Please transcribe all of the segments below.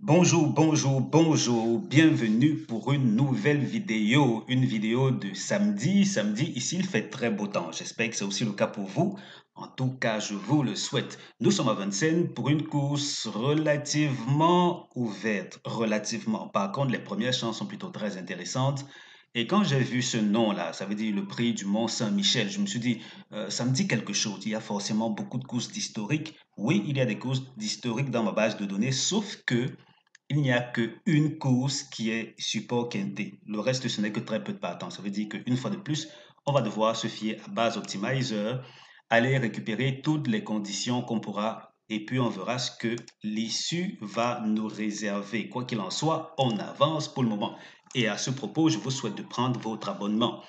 Bonjour, bienvenue pour une vidéo de samedi. Samedi, ici, il fait très beau temps. J'espère que c'est aussi le cas pour vous. En tout cas, je vous le souhaite. Nous sommes à Vincennes pour une course relativement ouverte, relativement. Par contre, les premières chances sont plutôt très intéressantes. Et quand j'ai vu ce nom-là, ça veut dire le prix du Mont Saint-Michel, je me suis dit, ça me dit quelque chose. Il y a forcément beaucoup de courses d'historiques. Oui, il y a des courses d'historiques dans ma base de données, sauf que il n'y a qu'une course qui est support quinté. Le reste, ce n'est que très peu de partants. Ça veut dire qu'une fois de plus, on va devoir se fier à base optimizer, aller récupérer toutes les conditions qu'on pourra et puis on verra ce que l'issue va nous réserver. Quoi qu'il en soit, on avance pour le moment. Et à ce propos, je vous souhaite de prendre votre abonnement.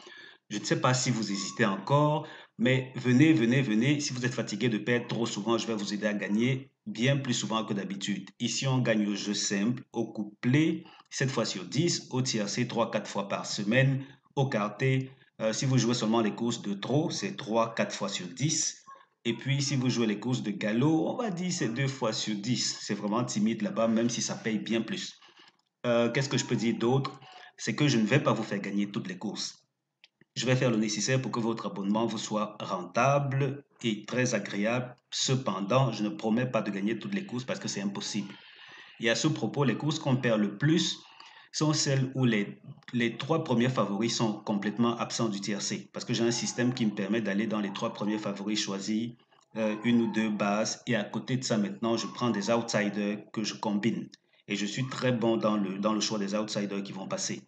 Je ne sais pas si vous hésitez encore, mais venez. Si vous êtes fatigué de perdre trop souvent, je vais vous aider à gagner bien plus souvent que d'habitude. Ici, on gagne au jeu simple, au couplet, 7 fois sur 10, au tiercé 3-4 fois par semaine, au quarté. Si vous jouez seulement les courses de trop, c'est 3-4 fois sur 10. Et puis, si vous jouez les courses de galop, on va dire c'est 2 fois sur 10. C'est vraiment timide là-bas, même si ça paye bien plus. Qu'est-ce que je peux dire d'autre? C'est que je ne vais pas vous faire gagner toutes les courses. Je vais faire le nécessaire pour que votre abonnement vous soit rentable et très agréable. Cependant, je ne promets pas de gagner toutes les courses parce que c'est impossible. Et à ce propos, les courses qu'on perd le plus sont celles où les trois premiers favoris sont complètement absents du tiercé. Parce que j'ai un système qui me permet d'aller dans les trois premiers favoris, choisir une ou deux bases. Et à côté de ça, maintenant, je prends des outsiders que je combine. Et je suis très bon dans le choix des outsiders qui vont passer.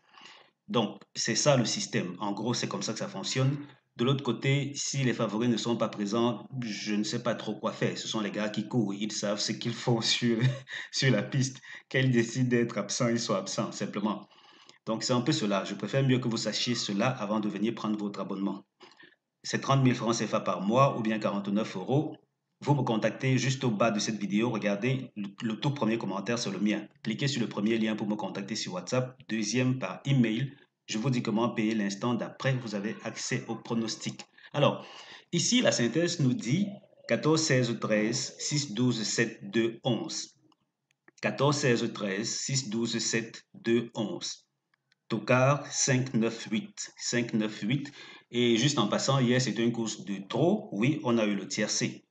Donc, c'est ça le système. En gros, c'est comme ça que ça fonctionne. De l'autre côté, si les favoris ne sont pas présents, je ne sais pas trop quoi faire. Ce sont les gars qui courent. Ils savent ce qu'ils font sur la piste. Qu'ils décident d'être absents, ils sont absents, simplement. Donc, c'est un peu cela. Je préfère mieux que vous sachiez cela avant de venir prendre votre abonnement. C'est 30 000 francs CFA par mois ou bien 49 euros. Vous me contactez juste au bas de cette vidéo. Regardez, le tout premier commentaire, c'est le mien. Cliquez sur le premier lien pour me contacter sur WhatsApp. Deuxième par email. Je vous dis comment payer l'instant d'après. Vous avez accès au pronostic. Alors, ici, la synthèse nous dit 14, 16, 13, 6, 12, 7, 2, 11. 14, 16, 13, 6, 12, 7, 2, 11. Tocard 5, 9, 8. 5, 9, 8. Et juste en passant, hier, c'était une course de trop. Oui, on a eu le tiercé.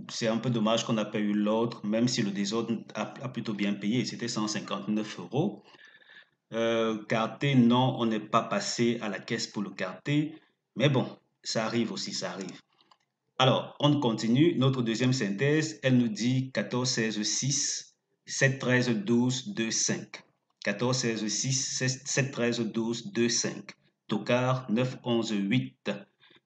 C'est un peu dommage qu'on n'a pas eu l'autre, même si le désordre a plutôt bien payé. C'était 159 euros. Carté, non, on n'est pas passé à la caisse pour le carté. Mais bon, ça arrive aussi, ça arrive. Alors, on continue. Notre deuxième synthèse, elle nous dit 14, 16, 6, 7, 13, 12, 2, 5. 14, 16, 6, 7, 13, 12, 2, 5. Tocard, 9, 11, 8.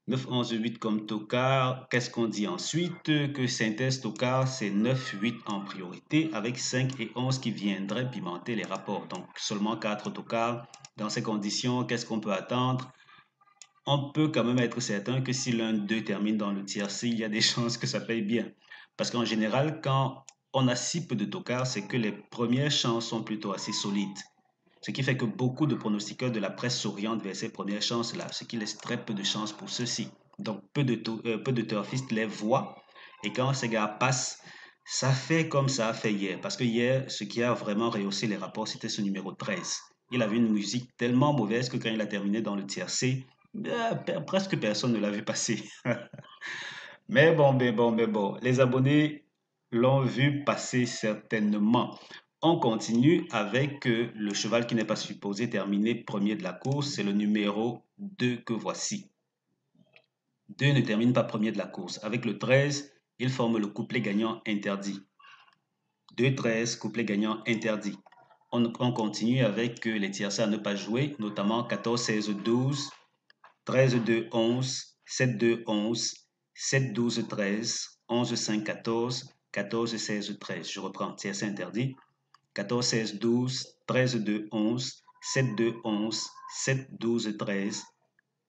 9, 11, 8 comme tocard. Qu'est-ce qu'on dit ensuite? Que synthèse tocard, c'est 9, 8 en priorité, avec 5 et 11 qui viendraient pimenter les rapports. Donc, seulement 4 tocards. Dans ces conditions, qu'est-ce qu'on peut attendre? On peut quand même être certain que si l'un d'eux termine dans le tiercé, il y a des chances que ça paye bien. Parce qu'en général, quand on a si peu de tocards, c'est que les premières chances sont plutôt assez solides. Ce qui fait que beaucoup de pronostiqueurs de la presse s'orientent vers ces premières chances-là, ce qui laisse très peu de chances pour ceux-ci. Donc, peu de turfistes les voient. Et quand ces gars passent, ça fait comme ça a fait hier. Parce que hier, ce qui a vraiment rehaussé les rapports, c'était ce numéro 13. Il avait une musique tellement mauvaise que quand il a terminé dans le tiercé, presque personne ne l'a vu passer. Mais bon, les abonnés l'ont vu passer certainement. On continue avec le cheval qui n'est pas supposé terminer premier de la course, c'est le numéro 2 que voici. 2 ne termine pas premier de la course. Avec le 13, il forme le couplet gagnant interdit. 2-13, couplet gagnant interdit. On continue avec les tiercés à ne pas jouer, notamment 14, 16, 12, 13, 2, 11, 7, 2, 11, 7, 12, 13, 11, 5, 14, 14, 16, 13. Je reprends, tiercé interdit. 14, 16, 12, 13, 2, 11, 7, 2, 11, 7, 12, 13,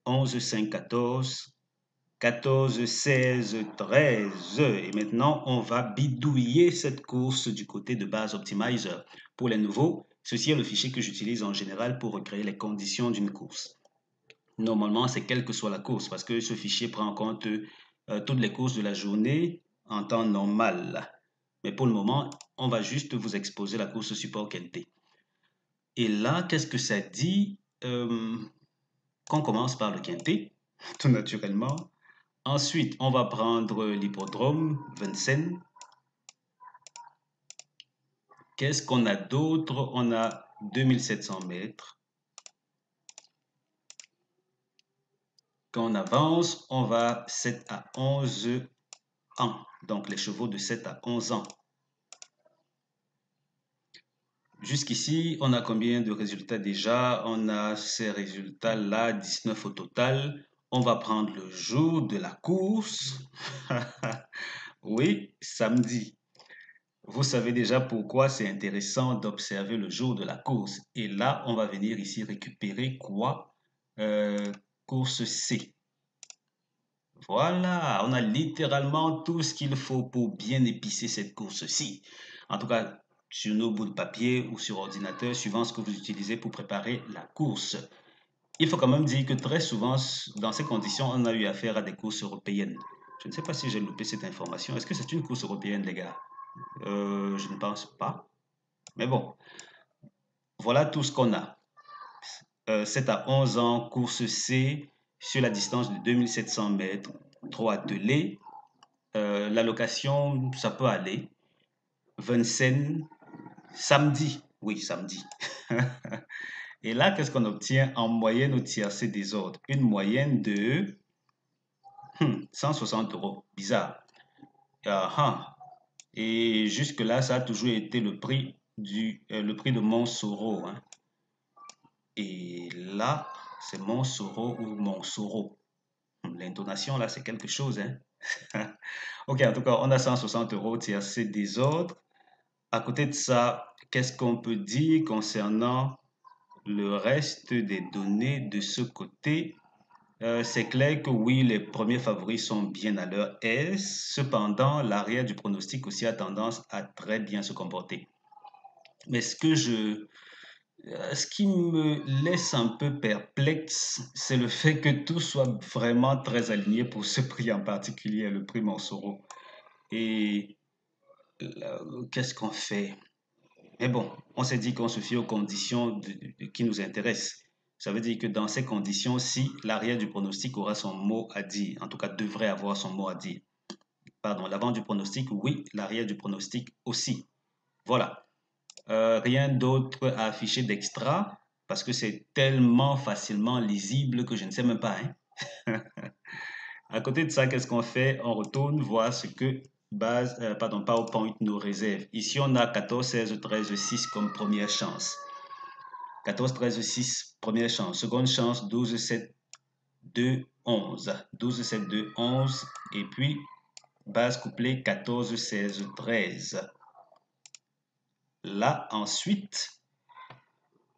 11, 5, 14, 14, 16, 13. Et maintenant, on va bidouiller cette course du côté de Base Optimizer. Pour les nouveaux, ceci est le fichier que j'utilise en général pour recréer les conditions d'une course. Normalement, c'est quelle que soit la course, parce que ce fichier prend en compte toutes les courses de la journée en temps normal. Mais pour le moment, on va juste vous exposer la course support qualité. Et là, qu'est-ce que ça dit? Qu'on commence par le quintet, tout naturellement. Ensuite, on va prendre l'hippodrome Vincennes. Qu'est-ce qu'on a d'autre? On a 2700 mètres. Quand on avance, on va 7 à 11 ans. Donc, les chevaux de 7 à 11 ans. Jusqu'ici, on a combien de résultats déjà? On a ces résultats-là, 19 au total. On va prendre le jour de la course. Oui, samedi. Vous savez déjà pourquoi c'est intéressant d'observer le jour de la course. Et là, on va venir ici récupérer quoi? Course C. Voilà, on a littéralement tout ce qu'il faut pour bien épicer cette course-ci. En tout cas, sur nos bouts de papier ou sur ordinateur, suivant ce que vous utilisez pour préparer la course. Il faut quand même dire que très souvent, dans ces conditions, on a eu affaire à des courses européennes. Je ne sais pas si j'ai loupé cette information. Est-ce que c'est une course européenne, les gars? Je ne pense pas. Mais bon, voilà tout ce qu'on a. 7 à 11 ans, course C, sur la distance de 2700 mètres, 3 attelés. La location, ça peut aller. Vincennes, samedi. Oui, samedi. Et là, qu'est-ce qu'on obtient en moyenne au tiercé des ordres? Une moyenne de 160 euros. Bizarre. Et jusque-là, ça a toujours été le prix de Montsoro, hein. Et là, c'est Montsoro ou Montsoro. L'intonation, là, c'est quelque chose, hein. Ok, en tout cas, on a 160 euros tiercé des ordres. À côté de ça, qu'est-ce qu'on peut dire concernant le reste des données de ce côté? C'est clair que oui, les premiers favoris sont bien à leur aise. Cependant, l'arrière du pronostic aussi a tendance à très bien se comporter. Mais ce qui me laisse un peu perplexe, c'est le fait que tout soit vraiment très aligné pour ce prix en particulier, le prix Montsoro. Et qu'est-ce qu'on fait? Mais bon, on s'est dit qu'on se fie aux conditions qui nous intéressent. Ça veut dire que dans ces conditions-ci, l'arrière du pronostic aura son mot à dire, en tout cas devrait avoir son mot à dire. Pardon, l'avant du pronostic, oui, l'arrière du pronostic aussi. Voilà. Rien d'autre à afficher d'extra parce que c'est tellement facilement lisible que je ne sais même pas, hein. À côté de ça, qu'est-ce qu'on fait? On retourne voir ce que PowerPoint nous réserve. Ici, on a 14, 16, 13, 6 comme première chance. 14, 13, 6, première chance. Seconde chance, 12, 7, 2, 11. 12, 7, 2, 11. Et puis, base couplée, 14, 16, 13. Là, ensuite,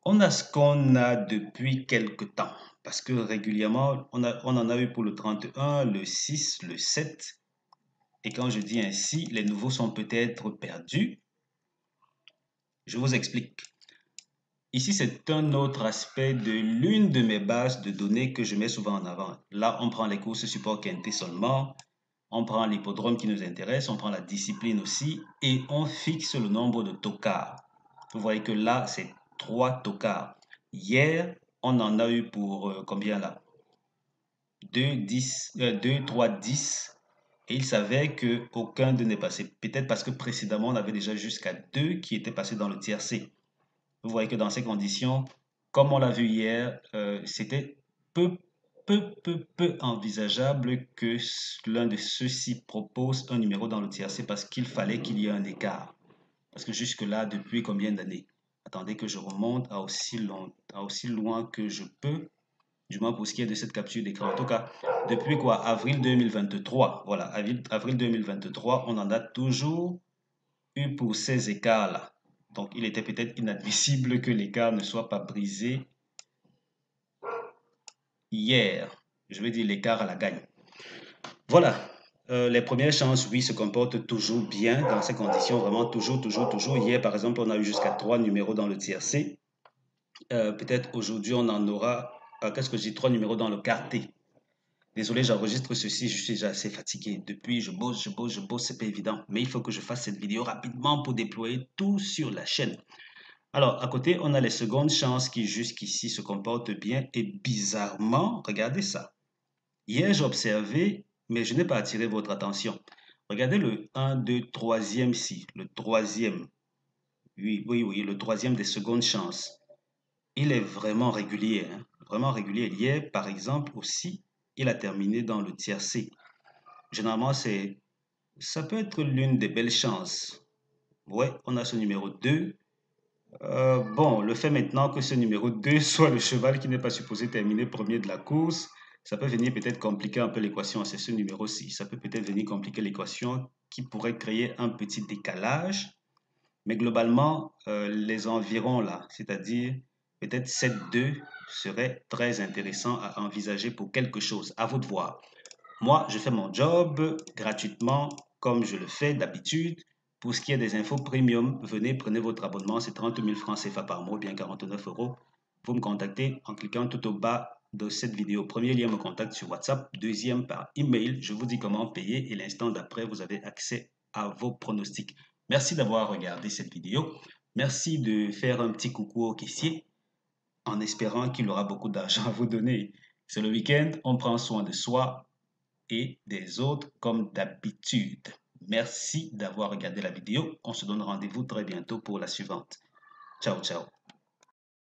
on a ce qu'on a depuis quelque temps. Parce que régulièrement, on en a eu pour le 31, le 6, le 7. Et quand je dis ainsi, les nouveaux sont peut-être perdus. Je vous explique. Ici, c'est un autre aspect de l'une de mes bases de données que je mets souvent en avant. Là, on prend les courses support quinté seulement, on prend l'hippodrome qui nous intéresse, on prend la discipline aussi, et on fixe le nombre de tocards. Vous voyez que là, c'est 3 tocards. Hier, on en a eu pour combien là? 2, 10, 2, 3, 10. Et il savait qu'aucun d'eux n'est passé. Peut-être parce que précédemment, on avait déjà jusqu'à 2 qui étaient passés dans le tiercé. Vous voyez que dans ces conditions, comme on l'a vu hier, c'était peu envisageable que l'un de ceux-ci propose un numéro dans le tiercé parce qu'il fallait qu'il y ait un écart. Parce que jusque-là, depuis combien d'années? Attendez que je remonte à aussi loin que je peux, du moins pour ce qui est de cette capture d'écran. En tout cas, depuis quoi? Avril 2023. Voilà, avril 2023, on en a toujours eu pour ces écarts-là. Donc, il était peut-être inadmissible que l'écart ne soit pas brisé hier. Je veux dire l'écart à la gagne. Voilà. Les premières chances, oui, se comportent toujours bien dans ces conditions, vraiment toujours. Hier, par exemple, on a eu jusqu'à 3 numéros dans le tiercé. Peut-être aujourd'hui, on en aura, qu'est-ce que je dis, 3 numéros dans le quarté. Désolé, j'enregistre ceci, je suis déjà assez fatigué. Depuis, je bosse, c'est pas évident. Mais il faut que je fasse cette vidéo rapidement pour déployer tout sur la chaîne. Alors, à côté, on a les secondes chances qui jusqu'ici se comportent bien et bizarrement, regardez ça. Hier, j'ai observé, mais je n'ai pas attiré votre attention. Regardez le 1, 2, troisième ci, le troisième. Oui, oui, oui, le troisième des secondes chances. Il est vraiment régulier, hein, vraiment régulier. Hier, par exemple, aussi, il a terminé dans le tiercé. Généralement, ça peut être l'une des belles chances. Ouais, on a ce numéro 2. Bon, le fait maintenant que ce numéro 2 soit le cheval qui n'est pas supposé terminer premier de la course, ça peut venir peut-être compliquer un peu l'équation. C'est ce numéro-ci. Ça peut peut-être venir compliquer l'équation qui pourrait créer un petit décalage. Mais globalement, les environs là, c'est-à-dire peut-être 7-2 serait très intéressant à envisager pour quelque chose. À vous de voir. Moi, je fais mon job gratuitement, comme je le fais d'habitude. Pour ce qui est des infos premium, venez, prenez votre abonnement, c'est 30 000 francs CFA par mois, bien 49 euros. Vous me contactez en cliquant tout au bas de cette vidéo. Premier lien me contacte sur WhatsApp, deuxième par email. Je vous dis comment payer et l'instant d'après, vous avez accès à vos pronostics. Merci d'avoir regardé cette vidéo. Merci de faire un petit coucou au caissier en espérant qu'il aura beaucoup d'argent à vous donner. C'est le week-end, on prend soin de soi et des autres comme d'habitude. Merci d'avoir regardé la vidéo. On se donne rendez-vous très bientôt pour la suivante. Ciao, ciao.